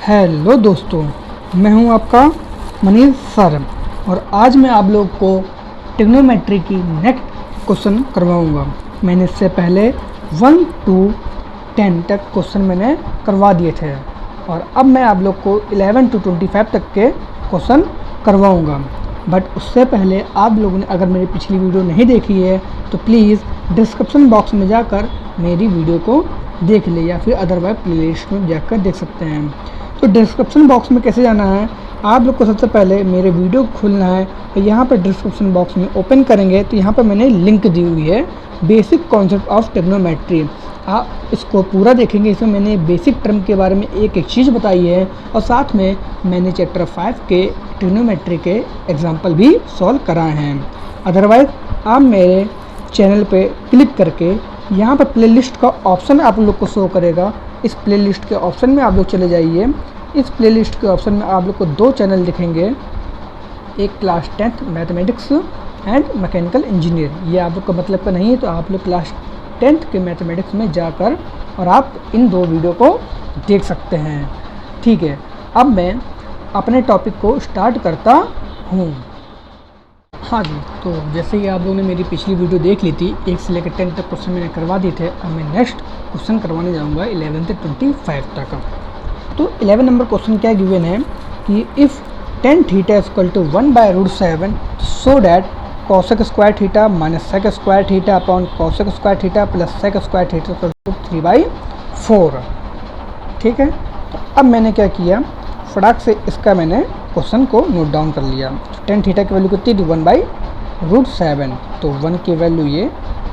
Hello दोस्तों, मैं हूं आपका मनीष सर और आज मैं आप लोग को ट्रिग्नोमेट्री की नेक्स्ट क्वेश्चन करवाऊंगा। मैंने इससे पहले 1 to 10 तक क्वेश्चन मैंने करवा दिए थे और अब मैं आप लोग को 11 to 25 तक के क्वेश्चन करवाऊंगा। बट उससे पहले आप लोगों ने अगर मेरी पिछली वीडियो नहीं देखी है तो प्लीज़ डिस्क्रिप्शन बॉक्स में जाकर मेरी वीडियो को देख ले या फिर अदरवाइज प्लेलिस्ट में जाकर देख सकते हैं। तो डिस्क्रिप्शन बॉक्स में कैसे जाना है, आप लोग को सबसे पहले मेरे वीडियो को खोलना है और यहाँ पर डिस्क्रिप्शन बॉक्स में ओपन करेंगे तो यहाँ पर मैंने लिंक दी हुई है बेसिक कॉन्सेप्ट ऑफ ट्रिग्नोमेट्री। आप इसको पूरा देखेंगे, इसमें मैंने बेसिक टर्म के बारे में एक एक चीज़ बताई है और साथ में मैंने चैप्टर 5 के ट्रिग्नोमेट्री के एग्जाम्पल भी सॉल्व कराए हैं। अदरवाइज़ आप मेरे चैनल पे क्लिक करके यहाँ पर प्लेलिस्ट का ऑप्शन आप लोग को शो करेगा। इस प्लेलिस्ट के ऑप्शन में आप लोग चले जाइए। इस प्लेलिस्ट के ऑप्शन में आप लोग को 2 चैनल दिखेंगे, एक class 10th mathematics and mechanical engineer. ये आप लोग का मतलब का नहीं है, तो आप लोग क्लास 10th के मैथमेटिक्स में जाकर और आप इन 2 वीडियो को देख सकते हैं। ठीक है, अब मैं अपने टॉपिक को स्टार्ट करता हूँ। हाँ जी, तो जैसे कि आप लोगों ने मेरी पिछली वीडियो देख ली थी, 1 से लेकर 10 तक क्वेश्चन मैंने करवा दिए थे। अब मैं नेक्स्ट क्वेश्चन करवाने जाऊँगा 11 से 25 तक। तो 11 नंबर क्वेश्चन क्या गिवन है कि if tan theta equal to 1/√7 so that cosec square theta minus sec square theta upon cosec square theta plus sec square theta equal to 3/4। ठीक है, तो अब मैंने क्या किया, फटाक से इसका मैंने क्वेश्चन को नोट डाउन कर लिया। tan थीटा की वैल्यू कितनी थी, 1/√7। तो 1 की वैल्यू ये,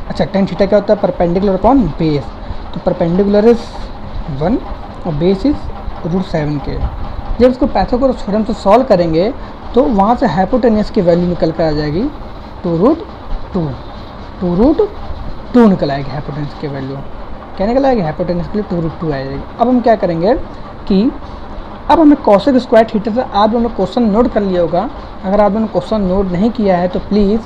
अच्छा tan थीटा क्या होता है, परपेंडिकुलर अपॉन बेस। तो परपेंडिकुलर इज 1 और बेस इज √7 के। जब इसको पाइथागोरस थ्योरम से सॉल्व करेंगे तो वहाँ से हाइपोटेन्यूस की वैल्यू निकल कर आ जाएगी 2√2। 2√2 निकल आएगी हाइपोटेन्यूस की वैल्यू। क्या निकल आएगी, हाइपोटेन्यूस के लिए 2√2 आ जाएगी। अब हम क्या करेंगे कि अब हमें cosec स्क्वायर थीटा से आप लोगों ने क्वेश्चन नोट कर लिया होगा। अगर आप लोगों ने क्वेश्चन नोट नहीं किया है तो प्लीज़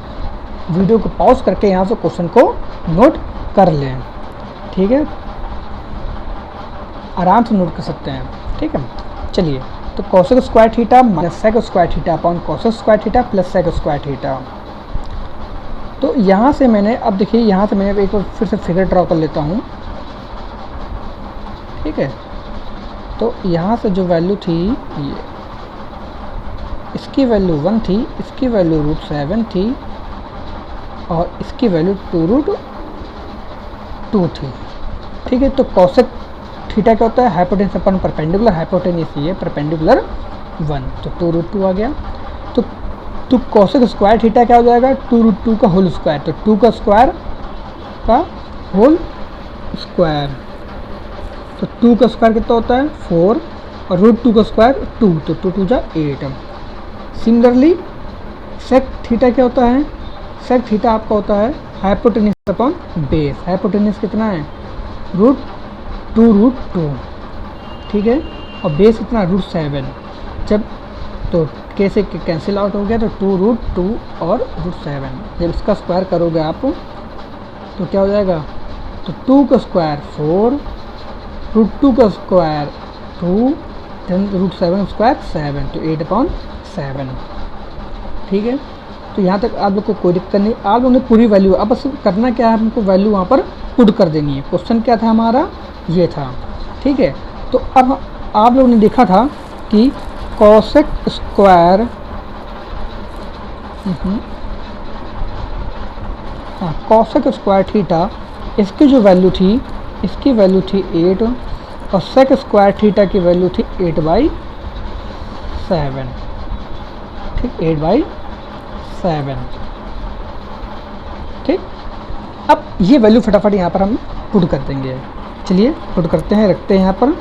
वीडियो को पॉज करके यहाँ से क्वेश्चन को नोट कर लें। ठीक है, आराम से नोट कर सकते हैं। ठीक है, चलिए, तो cosec square theta minus sec square theta upon cosec square theta plus sec square theta. तो यहाँ से मैंने, अब देखिए यहाँ से मैंने एक बार फिर से फिगर ड्रॉ कर लेता हूँ। ठीक है, तो यहाँ से जो वैल्यू थी ये, इसकी वैल्यू 1 थी, इसकी वैल्यू √7 थी और इसकी वैल्यू 2√2 थी। ठीक है, तो cosec थीटा क्या होता है, हाइपोटेन्यूस अपन परपेंडिकुलर, हाइपोटेन्यूस ये परपेंडिकुलर 1, तो 2√2 आ गया। तो cosec स्क्वायर थीटा क्या हो जाएगा, 2√2 का होल स्क्वायर। तो 2 का स्क्वायर का होल स्क्वायर, तो 2 का स्क्वायर कितना होता है 4 और √2 का स्क्वायर 2, तो 2 2 जा 8। सिमिलरली sec थीटा क्या होता है, sec थीटा आपका होता है हाइपोटेन्यूस अपॉन बेस। हाइपोटेन्यूस कितना है, √2√2। ठीक है, और बेस कितना √7। जब तो कैसे कैंसिल आउट हो गया, तो 2√2 और √7 जब इसका स्क्वायर करोगे आप तो क्या हो जाएगा, तो 2 का स्क्वायर 4, √2 का स्क्वायर 2, देन √7 स्क्वायर 7, तो 8/7। ठीक है, तो यहाँ तक आप लोग को कोई दिक्कत नहीं। आप लोगों ने पूरी वैल्यू, अब बस करना क्या है, हमको वैल्यू वहाँ पर पुट कर देनी है। क्वेश्चन क्या था हमारा, ये था। ठीक है, तो अब आप लोगों ने देखा था कि cosec स्क्वायर, हाँ, cosec स्क्वायर थीटा, इसकी जो वैल्यू थी, इसकी वैल्यू थी 8 और sec स्क्वायर थीटा की वैल्यू थी 8/7। ठीक, 8/7। ठीक, अब ये वैल्यू फटाफट यहाँ पर हम पुट कर देंगे। चलिए पुट करते हैं, रखते हैं यहाँ पर।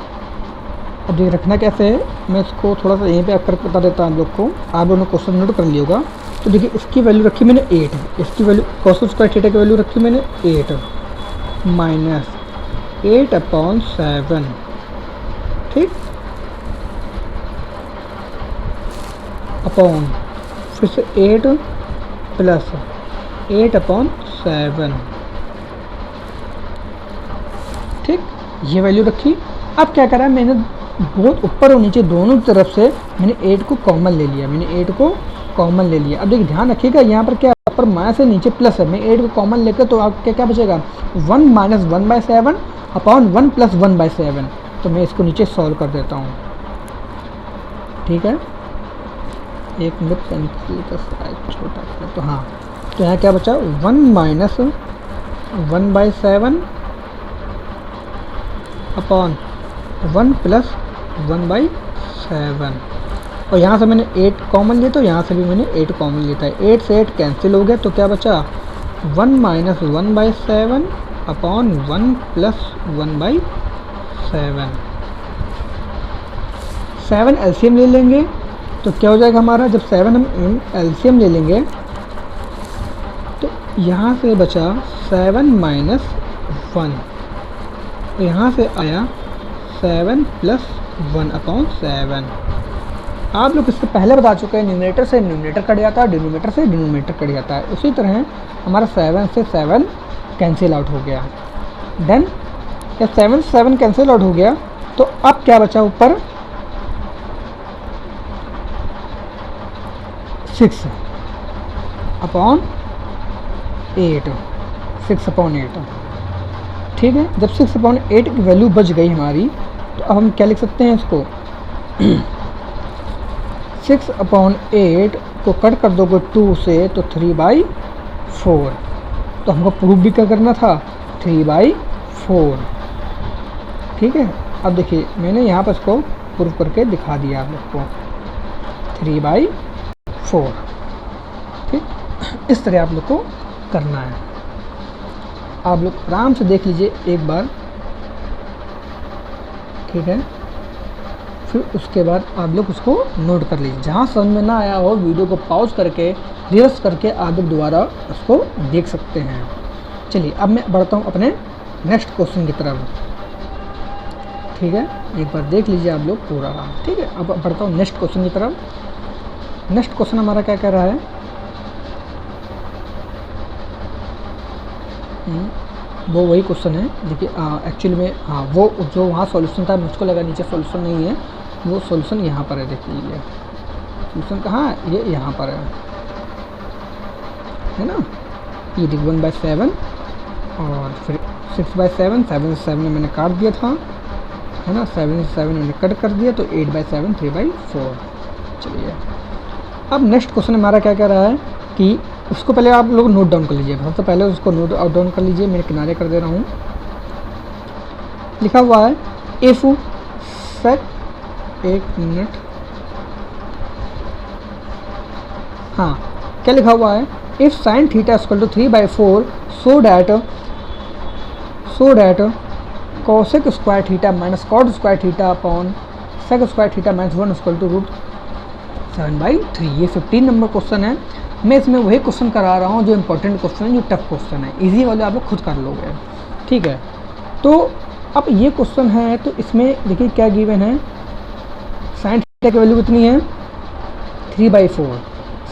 अब ये रखना कैसे है, मैं इसको थोड़ा सा यहीं पे आकर बता देता हूँ आप लोग को। आप लोगों ने क्वेश्चन नोट कर लिया होगा। तो देखिए इसकी वैल्यू रखी मैंने 8, इसकी वैल्यू cosec स्क्वायर थीटा की वैल्यू रखी मैंने 8 माइनस 8/7। ठीक, अपॉन फिर से 8 प्लस 8/7। ठीक, ये वैल्यू रखी। अब क्या करा मैंने, बहुत ऊपर और नीचे दोनों तरफ से मैंने 8 को कॉमन ले लिया, अब देखिए ध्यान रखिएगा यहाँ पर क्या ऊपर माइनस है नीचे प्लस है, मैं 8 को कॉमन लेकर तो आपके क्या बचेगा 1 माइनस 1/7 अपॉन 1 प्लस 1/7। तो मैं इसको नीचे सॉल्व कर देता हूँ, ठीक है। एक मिनट पेंसिल का साइज छोटा है तो हाँ, तो यहाँ क्या बचा 1 माइनस 1/7 अपॉन 1 प्लस 1/7। और यहाँ से मैंने 8 कॉमन लिया तो यहाँ से भी मैंने 8 कॉमन लिया था, 8 से 8 कैंसिल हो गया तो क्या बचा 1 माइनस 1/7 अपॉन 1 प्लस 1/7। 7 एलसीएम ले लेंगे तो क्या हो जाएगा हमारा, जब 7 हम एलसीएम ले लेंगे तो यहाँ से बचा 7 माइनस 1, तो यहाँ से आया 7 प्लस 1 अपॉन 7। आप लोग इससे पहले बता चुके हैं न्यूमरेटर से न्यूमरेटर कट जाता है, डिनोमिनेटर से डिनोमिनेटर कट जाता है। उसी तरह हमारा 7 से 7 कैंसिल आउट हो गया। देन जब 7 से 7 कैंसिल आउट हो गया तो अब क्या बचा ऊपर 6 अपॉन 8, 6 अपॉन 8, ठीक है। जब 6 अपॉन 8 की वैल्यू बच गई हमारी तो अब हम क्या लिख सकते हैं इसको 6 अपॉन 8 को कट कर दोगे 2 से तो 3/4, तो हमको प्रूफ भी क्या करना था 3/4, ठीक है। अब देखिए मैंने यहाँ पर इसको प्रूफ करके दिखा दिया आप लोग को 3/4, ठीक। इस तरह आप लोग को करना है, आप लोग आराम से देख लीजिए एक बार, ठीक है। फिर उसके बाद आप लोग उसको नोट कर लीजिए, जहाँ समझ में ना आया हो वीडियो को पॉज करके रिवर्स करके आप लोग दोबारा उसको देख सकते हैं। चलिए अब मैं बढ़ता हूँ अपने नेक्स्ट क्वेश्चन की तरफ, ठीक है। एक बार देख लीजिए आप लोग पूरा, ठीक है। अब बढ़ता हूँ नेक्स्ट क्वेश्चन की तरफ। नेक्स्ट क्वेश्चन हमारा क्या कह रहा है, वो वही क्वेश्चन है देखिए एक्चुअली में, हाँ वो जो वहाँ सॉल्यूशन था मुझको लगा नीचे सॉल्यूशन नहीं है, वो सॉल्यूशन यहाँ पर है। देखिए ये सॉल्यूशन कहाँ है, ये यहाँ पर है ना। ये 1/7 और फिर 6/7, 7 से 7 मैंने काट दिया था, है ना। 7 से 7 मैंने कट कर दिया तो 8/7 3/4। चलिए अब नेक्स्ट क्वेश्चन हमारा क्या कह रहा है कि उसको पहले आप लोग नोट डाउन कर लीजिए, सबसे पहले उसको नोट डाउन कर लीजिए। मैं किनारे कर दे रहा हूँ, लिखा हुआ है इफ सेट, एक मिनट, हाँ क्या लिखा हुआ है, if sine theta equal to 3/4 so that cosec square theta minus cot square theta upon sec square theta minus 1 equal to √7/3। ये 15 नंबर क्वेश्चन है। मैं इसमें वही क्वेश्चन करा रहा हूँ जो इंपॉर्टेंट क्वेश्चन है, जो टफ क्वेश्चन है, इजी वाले आप लोग खुद कर लोगे, ठीक है। तो अब ये क्वेश्चन है तो इसमें देखिए क्या गिवन है, साइन थीटा की वैल्यू कितनी है 3/4,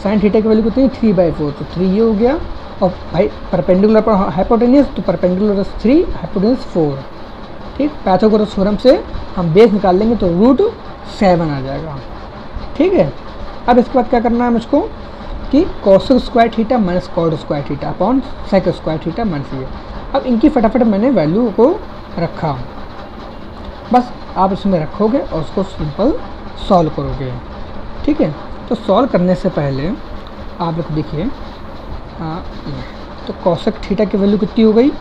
साइन थीटा की वैल्यू कितनी है 3/4, तो 3 ये हो गया। और भाई परपेंडिकुलर पर हाइपोटेन्यूस, तो परपेंडिकुलर 3 हाइपोटेन्यूस 4, ठीक। पाइथागोरस थ्योरम से हम बेस निकाल लेंगे तो √7 आ जाएगा, ठीक है। अब इसके बाद क्या करना है मुझको कि cosec square theta minus cot square theta upon sec square theta minus ये। अब इनकी फटाफट मैंने वैल्यू को रखा, बस आप इसमें रखोगे और उसको सिंपल सॉल्व करोगे, ठीक है। तो सॉल्व करने से पहले आप लोग देखिए, तो कोसेक थीटा की वैल्यू कितनी हो गई,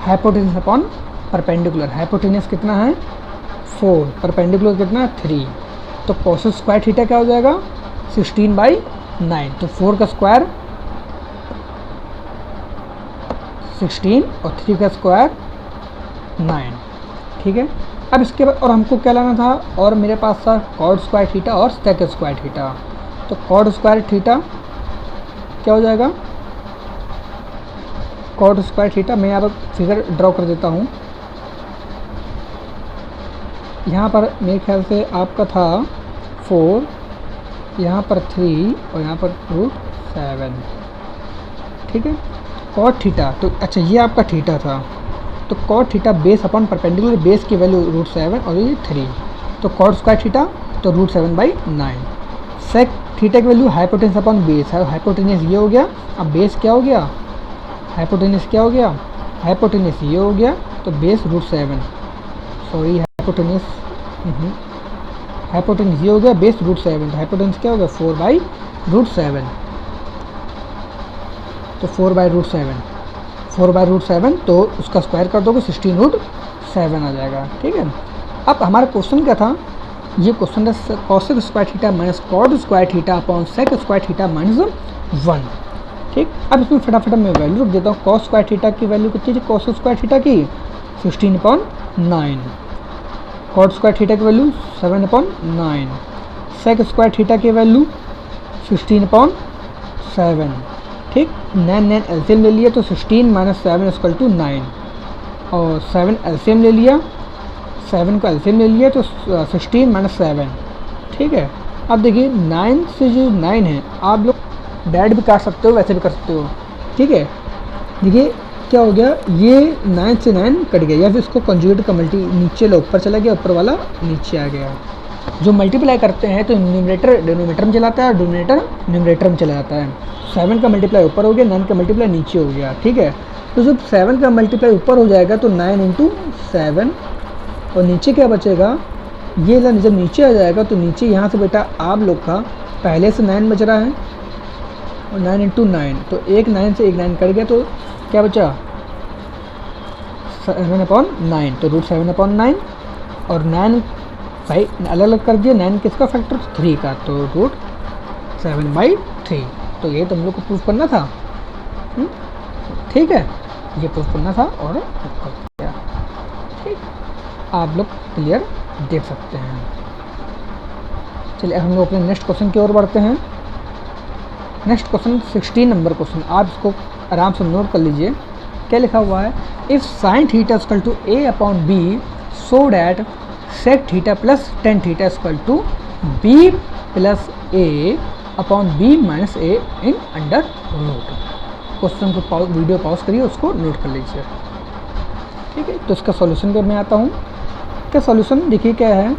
हाइपोटेन्यूस अपॉन परपेंडिकुलर, हाइपोटेन्यूस कितना है 4, परपेंडिकुलर कितना है 3, तो कोसेक स्क्वायर थीटा क्या हो जाएगा 16/9, तो 4 का स्क्वायर 16 और 3 का स्क्वायर 9, ठीक है। अब इसके बाद और हमको क्या लाना था, और मेरे पास था कॉट स्क्वायर थीटा और सेक स्क्वायर थीटा, तो कॉट स्क्वायर थीटा क्या हो जाएगा, कॉट स्क्वायर थीटा, मैं यहाँ पर फिगर ड्रॉ कर देता हूँ। यहाँ पर मेरे ख्याल से आपका था 4, यहाँ पर 3 और यहाँ पर √7, ठीक है। कॉट थीटा, तो अच्छा ये आपका थीटा था, तो cot theta base upon perpendicular, base की वैल्यू √7 और ये 3, तो कॉट स्क्वायर थीटा तो √7/9। सेक थीटा की वैल्यू हाइपोटेनस अपॉन बेस है, हाइपोटेनस ये हो गया, अब बेस क्या हो गया, हाइपोटेनस क्या हो गया, हाइपोटेनस ये हो गया, तो बेस √7, सॉरी हाइपोटेनस हाइपोटेनस ये हो गया, बेस √7, तो हाइपोटेनस क्या हो गया 4/√7, तो 4/√7 तो उसका स्क्वायर कर दोगे 16√7 आ जाएगा। ठीक है, अब हमारा क्वेश्चन क्या था, ये क्वेश्चन है cosec square theta minus cot square theta upon sec square theta -1। ठीक, अब इसमें फटाफट मैं वैल्यू रख देता हूँ। कॉस स्क्वायर थीटा की वैल्यू कितनी थी, कॉस स्क्वायर थीटा की 16/9, कॉट स्क्वायर थीटा की वैल्यू 7/9, सेक स्क्वायर थीटा की वैल्यू 16/7। ठीक, 9 एलसीएम ले लिया तो 16 - 7 = 9, और 7 एलसीएम ले लिया, 7 को एलसीएम ले लिया तो 16 - 7। ठीक है, अब देखिए 9 से जो 9 है आप लोग डायरेक्ट भी काट सकते हो, वैसे भी कर सकते हो। ठीक है, देखिए क्या हो गया, ये 9 से 9 कट गया, या फिर इसको कंजुगेट का मल्टी नीचे लो ऊपर चला गया, ऊपर वाला नीचे आ गया। जो मल्टीप्लाई करते हैं तो न्यूमरेटर डिनोमिनेटर में चला जाता है और डिनोमिनेटर न्यूमरेटर में चला जाता है। 7 का मल्टीप्लाई ऊपर हो गया, 9 का मल्टीप्लाई नीचे हो गया। ठीक है, तो जब 7 का मल्टीप्लाई ऊपर हो जाएगा तो 9 × 7, और नीचे क्या बचेगा, ये जब नीचे आ जाएगा तो नीचे यहाँ से बेटा आप लोग का पहले से 9 बच रहा है, और 9 × 9, तो एक 9 से एक 9 कट गया, तो क्या बचा 7/9, तो √7/9, और 9 भाई अलग अलग कर दिया, 9 किसका फैक्टर 3 का, तो √7/3। तो ये तुम लोग को प्रूफ करना था। ठीक है, ये प्रूफ करना था और कर दिया। ठीक, आप लोग क्लियर देख सकते हैं। चलिए हम लोग अपने नेक्स्ट क्वेश्चन की ओर बढ़ते हैं। नेक्स्ट क्वेश्चन 16 नंबर क्वेश्चन, आप इसको आराम से नोट कर लीजिए। क्या लिखा हुआ है, if sin θ = a/b so that sec θ + tan θ = b + a/b - a in under root. Question को वीडियो पॉज करिए, उसको नोट कर लीजिए। ठीक है, तो इसका सॉल्यूशन पर मैं आता हूँ। क्या सॉल्यूशन देखिए क्या है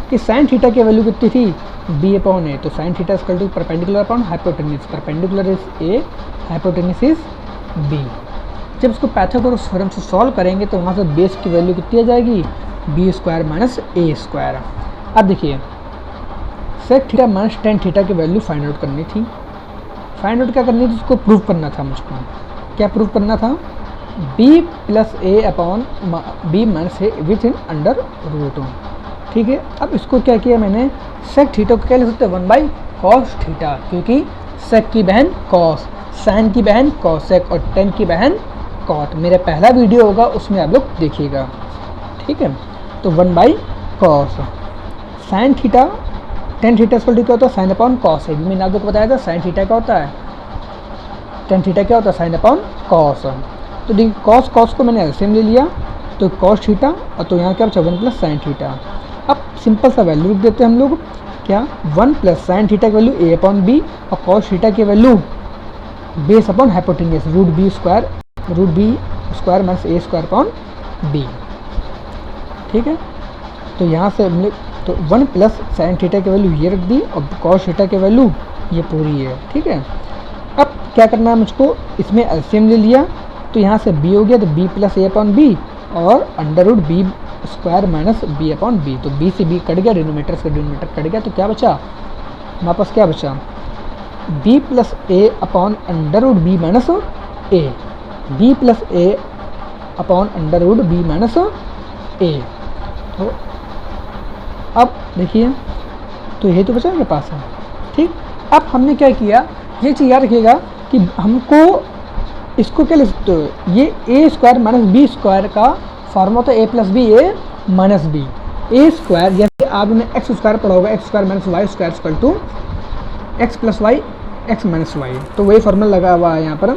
कि sin θ की वैल्यू कितनी थी b/a, तो sin θ = perpendicular upon hypotenuse, perpendicular is a, hypotenuse is b। जब इसको पाइथागोरस थ्योरम से सॉल्व करेंगे तो वहाँ से बेस की वैल्यू कितनी आ जाएगी, b² - a²। अब देखिए sec θ - tan θ की वैल्यू फाइंड आउट करनी थी। फाइंड आउट क्या करनी थी, उसको प्रूव करना था मुझको। क्या प्रूव करना था, b + a/b - a with in under root. ठीक है, अब इसको क्या किया मैंने, sec θ को क्या लिख सकते हैं 1/cos θ, क्योंकि sec की बहन cos, sin की बहन cosec और tan की बहन cot। मेरा पहला वीडियो होगा उसमें आप लोग देखिएगा। ठीक है, तो 1/cos sin θ, tan θ = क्या होता है sin/cos है, मैंने आपको बताया था sin θ क्या होता है, tan θ क्या होता है sin/cos। तो देखिए cos को मैंने एलसीएम ले लिया, तो cos θ, और तो यहाँ क्या बचा 1 + sin θ। अब सिंपल सा वैल्यू लिख देते हैं हम लोग, क्या 1 + sin θ की वैल्यू a/b, और cos θ की value base upon hypotenuse √b² - a²/b। ठीक है, तो यहाँ से हमने तो 1 + sin θ की वैल्यू ये रख दी, और cos θ की वैल्यू ये पूरी है। ठीक है, अब क्या करना है मुझको, इसमें एलसीएम ले लिया, तो यहाँ से b हो गया, तो b + a/b, और √b² - b/b, तो b से b कट गया, डिनोमिनेटर से डिनोमिनेटर कट गया, तो क्या बचा हमारे पास, क्या बचा b + a/√b - a, b + a/√b - a। तो अब देखिए, तो ये तो बचा मेरे पास है। ठीक, अब हमने क्या किया, ये चीज़ याद रखिएगा कि हमको इसको क्या लिख सकते हो, ये a² - b² का फॉर्मूला तो a + b a - b, a², जैसे आपने x² पढ़ा होगा, x² - y² = x + y x - y, तो वही फॉर्मूला लगा हुआ है यहाँ पर,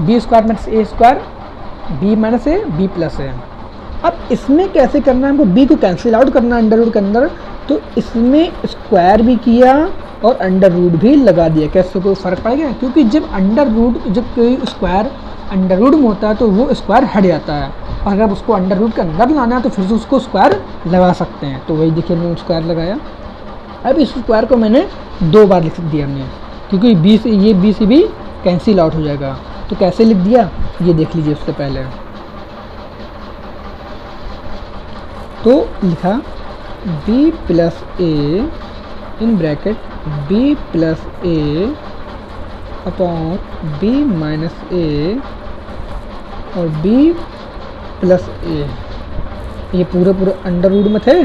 b² - a², b - a, b + a। अब इसमें कैसे करना है, हमको b को कैंसिल आउट करना है अंडर रूट के अंदर, तो इसमें स्क्वायर भी किया और अंडर रूट भी लगा दिया। कैसे कोई फ़र्क पड़ेगा, क्योंकि जब कोई स्क्वायर अंडर रूट में होता है तो वो स्क्वायर हट जाता है, और अगर उसको अंडर रूट के अंदर लाना है तो फिर से उसको स्क्वायर लगा सकते हैं। तो वही देखिए मैंने स्क्वायर लगाया। अब इस स्क्वायर को मैंने 2 बार लिख दिया हमने, क्योंकि बी से ये बी से भी कैंसिल आउट हो जाएगा। तो कैसे लिख दिया ये देख लीजिए। उससे पहले तो लिखा b plus A in bracket b plus A upon b minus A और b प्लस ए, ये पूरे अंडर रूट में थे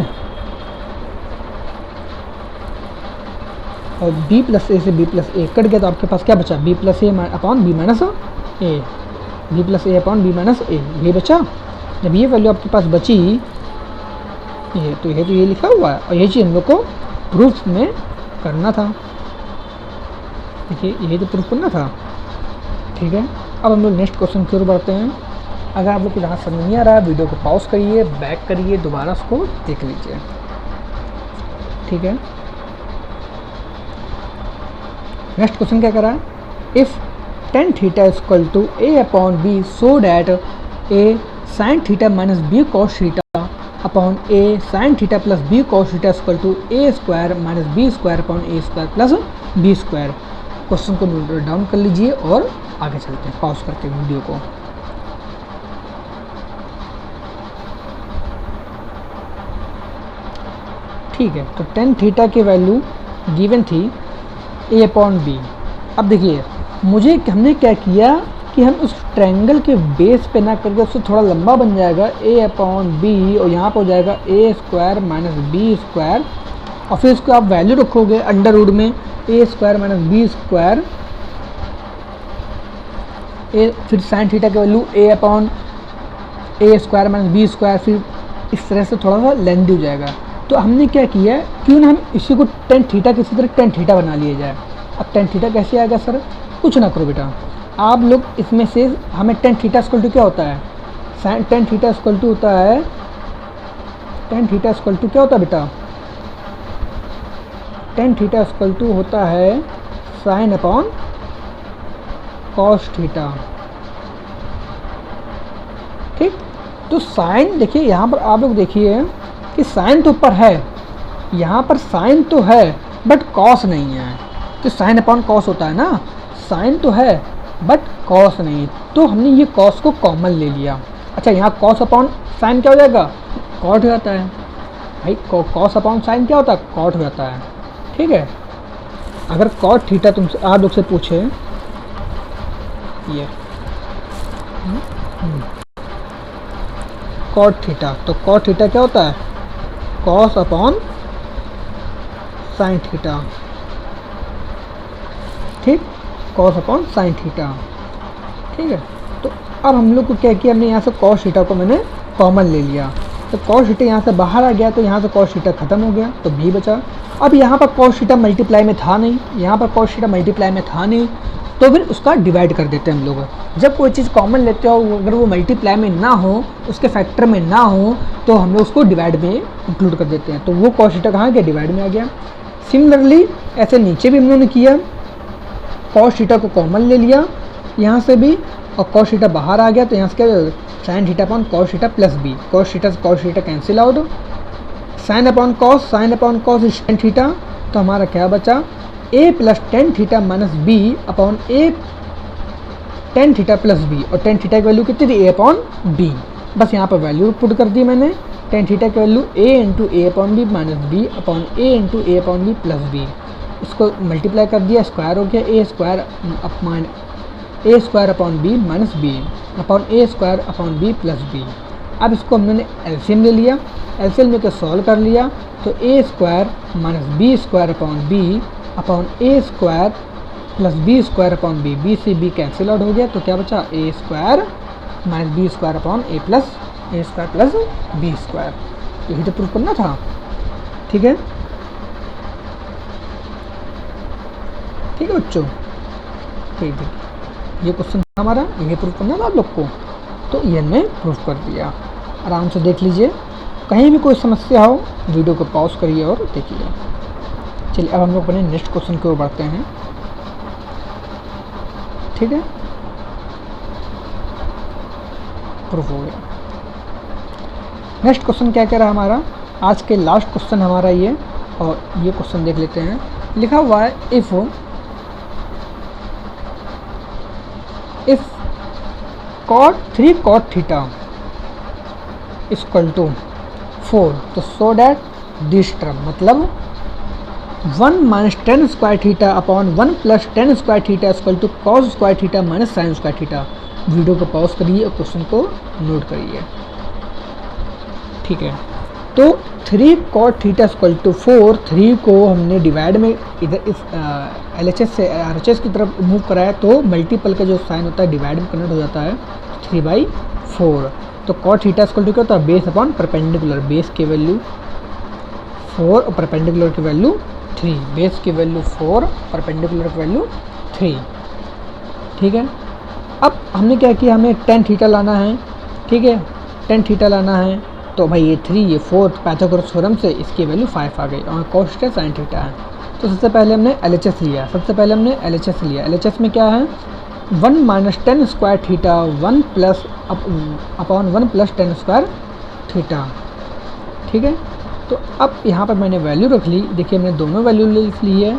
और b प्लस ए से b प्लस ए कट गया तो आपके पास क्या बचा, b plus A upon B minus A, b plus A upon B minus ए, ये बचा। जब ये वैल्यू आपके पास बची ये लिखा हुआ है और यही चीज़ हम लोग को प्रूफ में करना था। देखिए यही तो प्रूफ करना था। ठीक है, अब हम लोग नेक्स्ट क्वेश्चन की ओर बढ़ते हैं। अगर आप लोग को जहाँ समझ नहीं आ रहा है वीडियो को पॉज करिए, बैक करिए, दोबारा उसको देख लीजिए। ठीक है, नेक्स्ट क्वेश्चन क्या कर रहा है, if tan theta equal to a upon B so that a sin theta minus B cos theta upon a sin theta plus B cos theta equal to a square minus B square upon a square plus B square. Question को note down कर लीजिए और आगे चलते हैं pause करके video को। ठीक है, तो tan थीटा की वैल्यू गिवन थी a अपॉन बी। अब देखिए हमने क्या किया कि हम उस ट्रायंगल के बेस पे ना करके उससे थोड़ा लंबा बन जाएगा a अपॉन बी और यहाँ पर हो जाएगा a square minus B square और फिर इसको आप वैल्यू रखोगे अंडर रूट में a square minus B square, फिर साइन थीटा की value a upon a square minus B square, फिर इस तरह से थोड़ा सा लेंथी हो जाएगा। तो हमने क्या किया है, क्यों ना हम इसी को tan थीटा किसी तरह tan थीटा बना लिया जाए। अब tan थीटा कैसे आएगा सर, कुछ ना करो बेटा, आप लोग इसमें से हमें tan थीटा इक्वल टू क्या होता है, tan थीटा इक्वल टू होता है, tan थीटा इक्वल टू क्या होता है बेटा, tan थीटा इक्वल टू होता है साइन अपॉन कॉस थीटा। ठीक, तो साइन देखिए यहाँ पर आप लोग देखिए कि साइन तो ऊपर है, यहाँ पर साइन तो है बट कॉस नहीं है। तो साइन अपॉन कॉस होता है ना, साइन तो है बट कॉस नहीं, तो हमने ये कॉस को कॉमन ले लिया। अच्छा, यहाँ कॉस अपॉन साइन क्या हो जाएगा, कॉट हो जाता है भाई, कॉस अपॉन साइन क्या होता है, कॉट हो जाता है। ठीक है, अगर कॉट थीटा तुमसे आप लोग से पूछे ये कॉट थीटा, तो कॉट थीटा क्या होता है, कॉस अपॉन साइन थीटा। ठीक, कॉस अपॉन साइन थीटा। ठीक है, तो अब हम लोग को क्या किया, हमने यहाँ से कॉस थीटा को मैंने कॉमन ले लिया, तो कॉस थीटा यहाँ से बाहर आ गया, तो यहाँ से कॉस थीटा खत्म हो गया, तो भी बचा। अब यहाँ पर कॉस थीटा मल्टीप्लाई में था नहीं, यहाँ पर कॉस थीटा मल्टीप्लाई में था नहीं, तो फिर उसका डिवाइड कर देते हैं हम लोग। जब कोई चीज़ कॉमन लेते हो, अगर वो मल्टीप्लाई में ना हो, उसके फैक्टर में ना हो, तो हम लोग उसको डिवाइड में इंक्लूड कर देते हैं। तो वो कॉस थीटा कहाँ गया, डिवाइड में आ गया। सिमिलरली ऐसे नीचे भी हम लोगों ने किया, कॉस थीटा को कॉमन ले लिया यहाँ से भी और कॉस थीटा बाहर आ गया, तो यहाँ से क्या, sine theta upon cos theta plus B, cos theta cancel out, sine upon cos is tan theta, तो हमारा क्या बचा, a plus tan theta minus B upon A tan theta plus B, और टेन थीटा की value कितनी थी, a upon B. बस यहाँ पर वैल्यू पुट कर दी मैंने, टेन थीटा की value a into A upon B minus B upon A into A upon B plus B. इसको मल्टीप्लाई कर दिया, स्क्वायर हो गया, A square upon B minus B upon A square upon B plus B. अब इसको हमने LCM ले लिया, एलसीएम लेकर सॉल्व कर लिया, तो A square minus B square upon B upon A square plus B square upon B, B से बी कैंसिल आउट हो गया, तो क्या बचा, A square minus B square upon A square plus B square. यही तो प्रूफ करना था। ठीक है, ठीक है बच्चों, ठीक है, ये क्वेश्चन था हमारा, ये प्रूफ करना था आप लोग को, तो ये हमने प्रूफ कर दिया। आराम से देख लीजिए, कहीं भी कोई समस्या हो वीडियो को पॉज करिए और देखिए। चलिए अब हम लोग अपने नेक्स्ट क्वेश्चन की ओर बढ़ते हैं। ठीक है, प्रूफ हो गया। नेक्स्ट क्वेश्चन क्या कह रहा है हमारा, आज के लास्ट क्वेश्चन हमारा ये, और ये क्वेश्चन देख लेते हैं। लिखा हुआ है if cot theta equal to 4, तो सो डैट दिस टर्म, मतलब 1 minus tan square theta upon 1 plus tan square theta equal to cos square theta minus sine square theta. Video को पॉज करिए और क्वेश्चन को नोट करिए, ठीक है। तो 3 cot थीटा इक्वल टू 4, 3 को हमने डिवाइड में इधर इस LHS से RHS की तरफ मूव कराया, तो मल्टीपल का जो साइन होता है डिवाइड में कन्वर्ट हो जाता है 3/4। तो cot थीटा इक्वल टू क्या होता है, बेस अपॉन परपेंडिकुलर, बेस की वैल्यू 4 और परपेंडिकुलर की वैल्यू 3, बेस की वैल्यू 4, परपेंडिकुलर की वैल्यू 3, ठीक है। अब हमने क्या किया, हमें tan थीटा लाना है, ठीक है, tan थीटा लाना है। तो भाई ये 3 ये 4 पाइथागोरस थ्योरम से इसकी वैल्यू 5 आ गई, और cos थीटा sin थीटा है। तो सबसे पहले हमने LHS लिया, LHS लिया। LHS में क्या है, 1 minus tan square theta 1 plus upon 1 plus tan square theta, ठीक है। तो अब यहाँ पर मैंने वैल्यू रख ली, देखिए मैंने दोनों वैल्यू लिख ली है।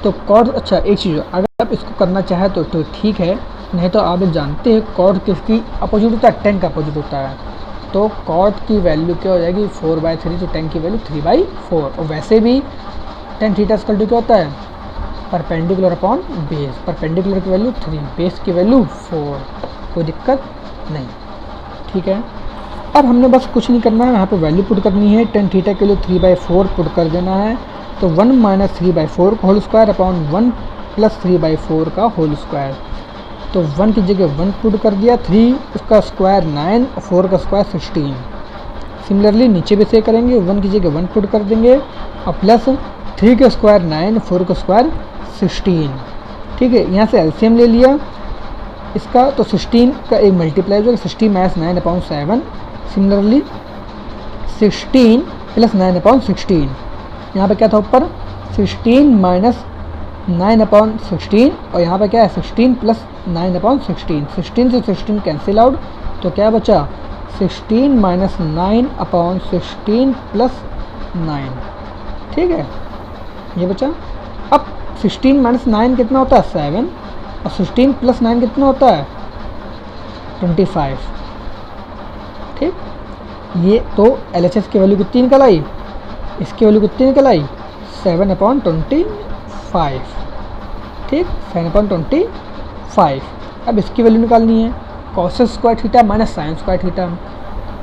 तो कॉट, अच्छा एक चीज़, अगर आप इसको करना चाहे तो ठीक है, नहीं तो आप लोग जानते हैं कॉट किसकी अपोजिट होता है, tan का अपोजिट होता है। तो कॉट की वैल्यू क्या हो जाएगी 4/3, तो tan की वैल्यू 3/4। और वैसे भी tan थीटा इक्वल टू क्या होता है, परपेंडिकुलर अपॉन बेस, परपेंडिकुलर की वैल्यू 3, बेस की वैल्यू 4, कोई दिक्कत नहीं, ठीक है। अब हमने बस कुछ नहीं करना है, यहाँ पे वैल्यू पुट करनी है। tan थीटा के लिए 3/4 पुट कर देना है, तो 1 माइनस 3/4 का होल स्क्वायर अपॉन 1 प्लस 3/4 का होल स्क्वायर। तो 1 की जगह 1 पुट कर दिया, 3 उसका स्क्वायर 9 और 4 का स्क्वायर 16। सिमिलरली नीचे भी से करेंगे, 1 की जगह 1 पुट कर देंगे और प्लस 3 का स्क्वायर 9, 4 का स्क्वायर 16, ठीक है। यहाँ से एलसीएम ले लिया इसका, तो 16 का एक मल्टीप्लाई हो जाएगा, 16 माइनस 9/7। सिमिलरली 16 प्लस 9/16, यहाँ पे क्या था ऊपर 16 माइनस 9/16, और यहाँ पे क्या है 16 प्लस 9/16। 16 से 16 कैंसिल आउट, तो क्या बचा 16 माइनस 9/16 प्लस 9, ठीक है, ये बचा। अब 16 माइनस 9 कितना होता है 7, और 16 प्लस 9 कितना होता है 25, ठीक। ये तो LHS की वैल्यू कितनी निकल आई, इसकी वैल्यू कितनी निकल आई 7/25, ठीक, 7/25। अब इसकी वैल्यू निकालनी है, cosec square theta minus sine square theta.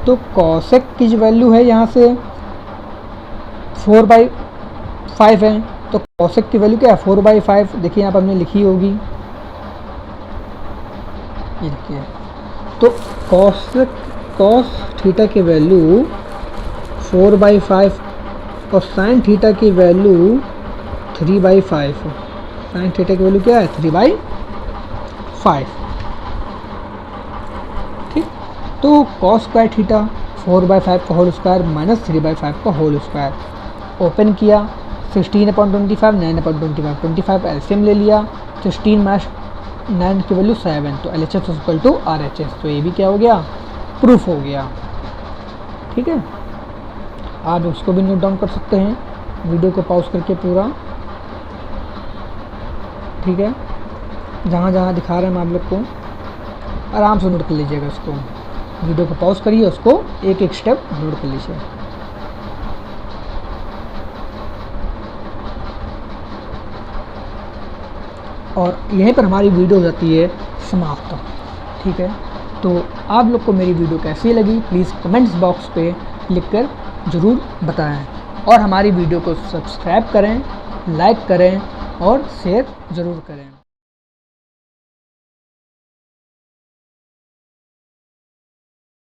तो कॉसेक की जो वैल्यू है यहाँ से 4/5 है, तो कॉसेक की वैल्यू क्या है 4/5, देखिए यहाँ पर हमने लिखी होगी, ये देखिए। तो कॉस थीटा की वैल्यू 4/5 और साइन थीटा की वैल्यू 3/5। साइन थीटा की वैल्यू क्या है 3/5, ठीक। तो कॉस स्क्वायर थीटा 4/5 का होल स्क्वायर माइनस 3/5 का होल स्क्वायर, ओपन किया 16/25, 9/25, 25 एलसीएम ले लिया, 16 माइनस 9 की वैल्यू 7, तो LHS इक्वल टू RHS। तो ये भी क्या हो गया, प्रूफ हो गया, ठीक है। आप उसको भी नोट डाउन कर सकते हैं, वीडियो को पॉज करके पूरा, ठीक है। जहाँ जहाँ दिखा रहे हैं हम आप लोग को आराम से नोट कर लीजिएगा, इसको वीडियो को पॉज करिए, उसको एक एक स्टेप नोट कर लीजिए। और यहीं पर हमारी वीडियो हो जाती है समाप्त, ठीक है। तो आप लोग को मेरी वीडियो कैसी लगी प्लीज़ कमेंट्स बॉक्स पे लिखकर ज़रूर बताएं, और हमारी वीडियो को सब्सक्राइब करें, लाइक करें और शेयर ज़रूर करें।